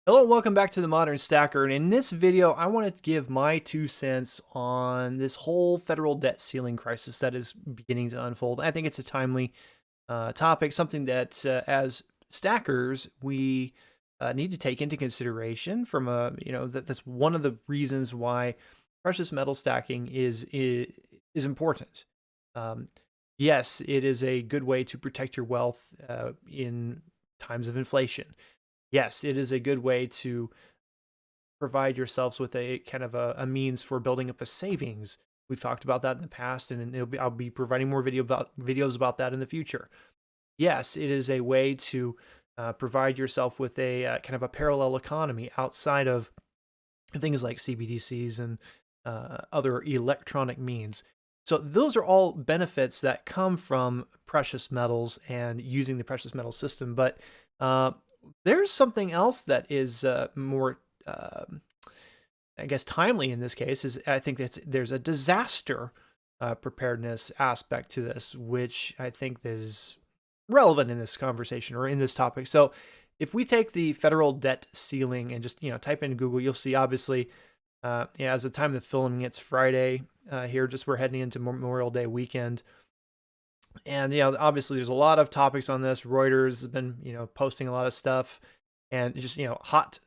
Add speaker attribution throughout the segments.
Speaker 1: Hello and welcome back to the Modern Stacker, and in this video I want to give my 2 cents on this whole federal debt ceiling crisis that is beginning to unfold. I think it's a timely topic, something that as stackers we need to take into consideration from that's one of the reasons why precious metal stacking is important. Um, yes, it is a good way to protect your wealth in times of inflation. Yes, it is a good way to provide yourselves with a kind of a means for building up a savings. We've talked about that in the past, and I'll be providing more videos about that in the future. Yes, it is a way to provide yourself with a kind of a parallel economy outside of things like CBDCs and other electronic means. So those are all benefits that come from precious metals and using the precious metal system. But there's something else that is more, I guess, timely in this case. Is I think there's a disaster preparedness aspect to this, which I think is relevant in this conversation or in this topic. So if we take the federal debt ceiling and just type in Google, you'll see obviously, as the time of filming, it's Friday here. Just we're heading into Memorial Day weekend. And obviously there's a lot of topics on this. Reuters has been posting a lot of stuff, and just hot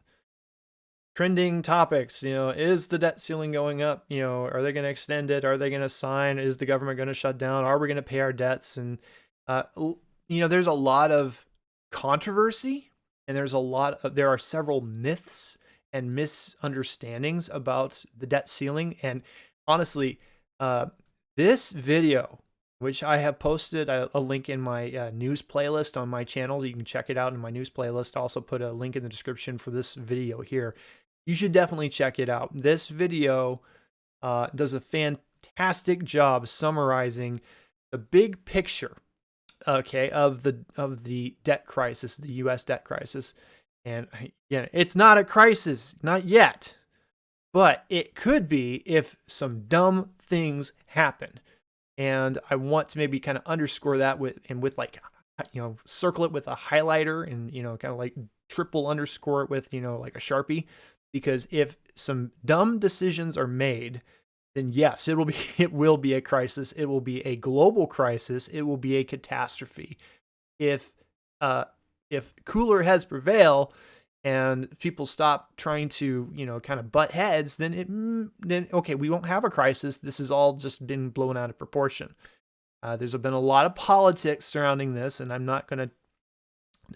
Speaker 1: trending topics. Is the debt ceiling going up? Are they going to extend it? Are they going to sign? Is the government going to shut down? Are we going to pay our debts? And there's a lot of controversy, and there are several myths and misunderstandings about the debt ceiling. And honestly, this video, which I have posted a link in my news playlist on my channel. You can check it out in my news playlist. I also put a link in the description for this video here. You should definitely check it out. This video does a fantastic job summarizing the big picture, okay, of the debt crisis, the U.S. debt crisis. And again, it's not a crisis, not yet, but it could be if some dumb things happen. And I want to maybe kind of underscore that with like, circle it with a highlighter and, kind of like triple underscore it with, like a Sharpie. Because if some dumb decisions are made, then yes, it will be a crisis. It will be a global crisis. It will be a catastrophe. If cooler heads prevail and people stop trying to, kind of butt heads, then okay, we won't have a crisis. This has all just been blown out of proportion. There's been a lot of politics surrounding this, and I'm not going to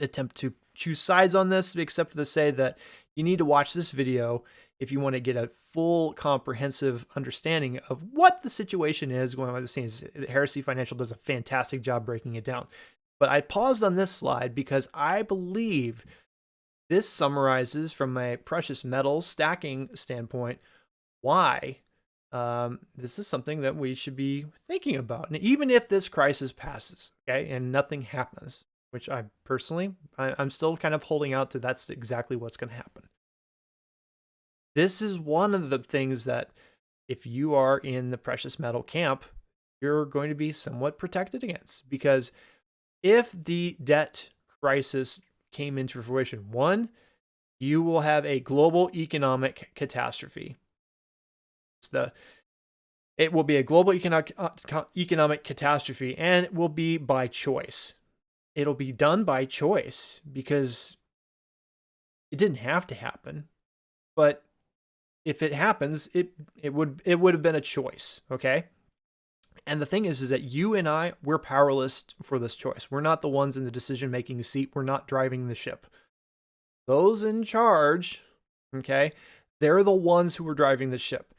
Speaker 1: attempt to choose sides on this, except to say that you need to watch this video if you want to get a full, comprehensive understanding of what the situation is going on behind the scenes. Heresy Financial does a fantastic job breaking it down. But I paused on this slide because I believe this summarizes, from a precious metals stacking standpoint, why this is something that we should be thinking about. And even if this crisis passes, okay, and nothing happens, which I personally, I'm still kind of holding out to that's exactly what's going to happen. This is one of the things that, if you are in the precious metal camp, you're going to be somewhat protected against. Because if the debt crisis came into fruition, one, you will have a global economic catastrophe. It will be a global economic catastrophe, and it will be by choice. It'll be done by choice because it didn't have to happen. But if it happens, it would have been a choice, okay? And the thing is that you and I, we're powerless for this choice. We're not the ones in the decision-making seat. We're not driving the ship. Those in charge, okay, they're the ones who are driving the ship.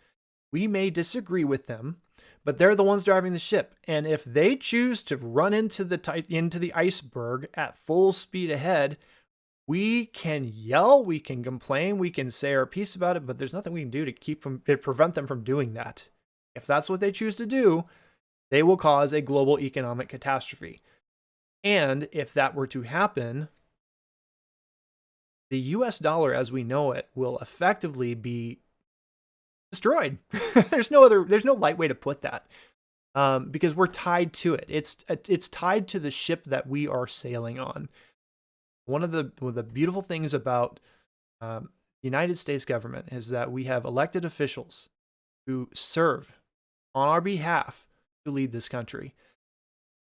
Speaker 1: We may disagree with them, but they're the ones driving the ship. And if they choose to run into the iceberg at full speed ahead, we can yell, we can complain, we can say our piece about it, but there's nothing we can do to prevent them from doing that. If that's what they choose to do, they will cause a global economic catastrophe. And if that were to happen, the US dollar as we know it will effectively be destroyed. There's no light way to put that. Because we're tied to it. It's tied to the ship that we are sailing on. One of the beautiful things about The United States government is that we have elected officials who serve on our behalf to lead this country.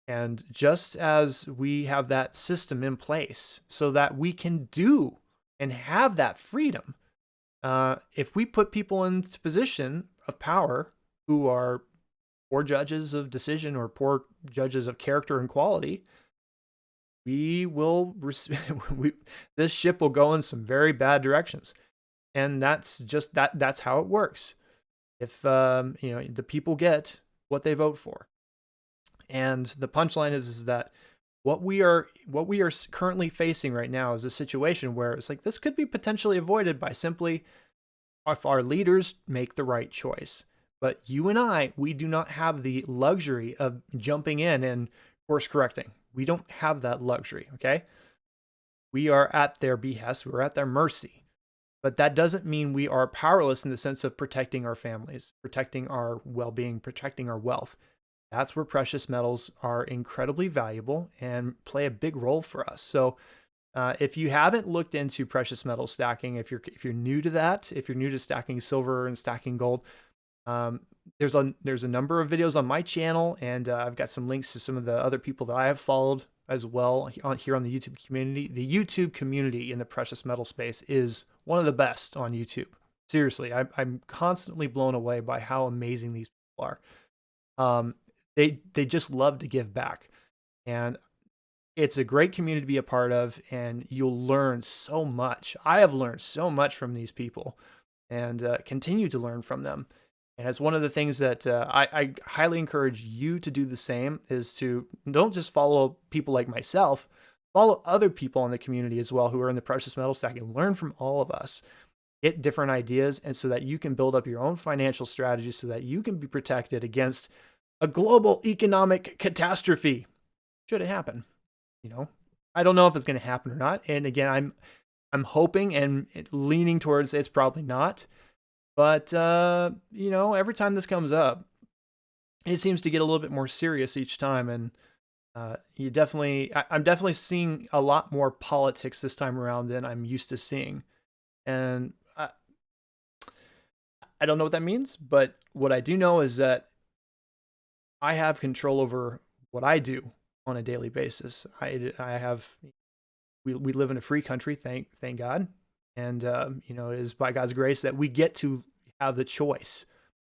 Speaker 1: And just as we have that system in place so that we can do and have that freedom, if we put people into position of power who are poor judges of decision or poor judges of character and quality, we will this ship will go in some very bad directions. And that's just that's how it works. If the people get what they vote for. And the punchline is that what we are currently facing right now is a situation where it's like this could be potentially avoided by simply if our leaders make the right choice. But you and I, we do not have the luxury of jumping in and course correcting. We don't have that luxury, okay? We are at their behest, we're at their mercy. But that doesn't mean we are powerless in the sense of protecting our families, protecting our well-being, protecting our wealth. That's where precious metals are incredibly valuable and play a big role for us. So if you haven't looked into precious metal stacking, if you're new to that, if you're new to stacking silver and stacking gold, there's a number of videos on my channel, and I've got some links to some of the other people that I have followed as well here on the YouTube community. The YouTube community in the precious metal space is one of the best on YouTube. Seriously, I'm constantly blown away by how amazing these people are. They just love to give back, and it's a great community to be a part of, and you'll learn so much. I have learned so much from these people, and continue to learn from them. And it's one of the things that I highly encourage you to do the same, is to don't just follow people like myself, follow other people in the community as well who are in the precious metal stacking. Learn from all of us, get different ideas, and so that you can build up your own financial strategy so that you can be protected against a global economic catastrophe. Should it happen? I don't know if it's going to happen or not. And again, I'm hoping and leaning towards it's probably not. But, every time this comes up, it seems to get a little bit more serious each time. And I'm definitely seeing a lot more politics this time around than I'm used to seeing. And I don't know what that means, but what I do know is that I have control over what I do on a daily basis. We live in a free country, thank God. And, it is by God's grace that we get to have the choice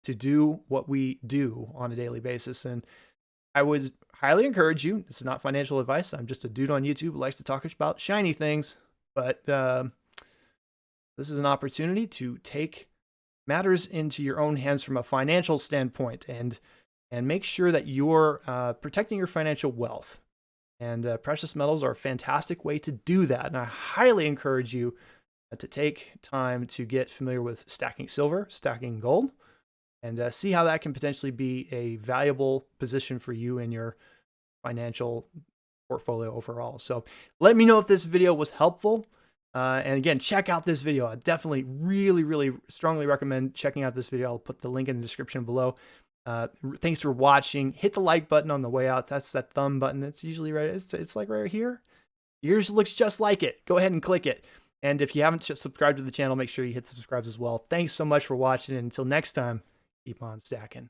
Speaker 1: to do what we do on a daily basis. And I would highly encourage you, this is not financial advice. I'm just a dude on YouTube who likes to talk about shiny things, but this is an opportunity to take matters into your own hands from a financial standpoint and make sure that you're protecting your financial wealth. And precious metals are a fantastic way to do that. And I highly encourage you to take time to get familiar with stacking silver, stacking gold, and see how that can potentially be a valuable position for you in your financial portfolio overall. So let me know if this video was helpful. And again, check out this video. I definitely really, really strongly recommend checking out this video. I'll put the link in the description below. Thanks for watching. Hit the like button on the way out. That's that thumb button. It's usually right. It's like right here. Yours looks just like it. Go ahead and click it. And if you haven't subscribed to the channel, make sure you hit subscribe as well. Thanks so much for watching. And until next time, keep on stacking.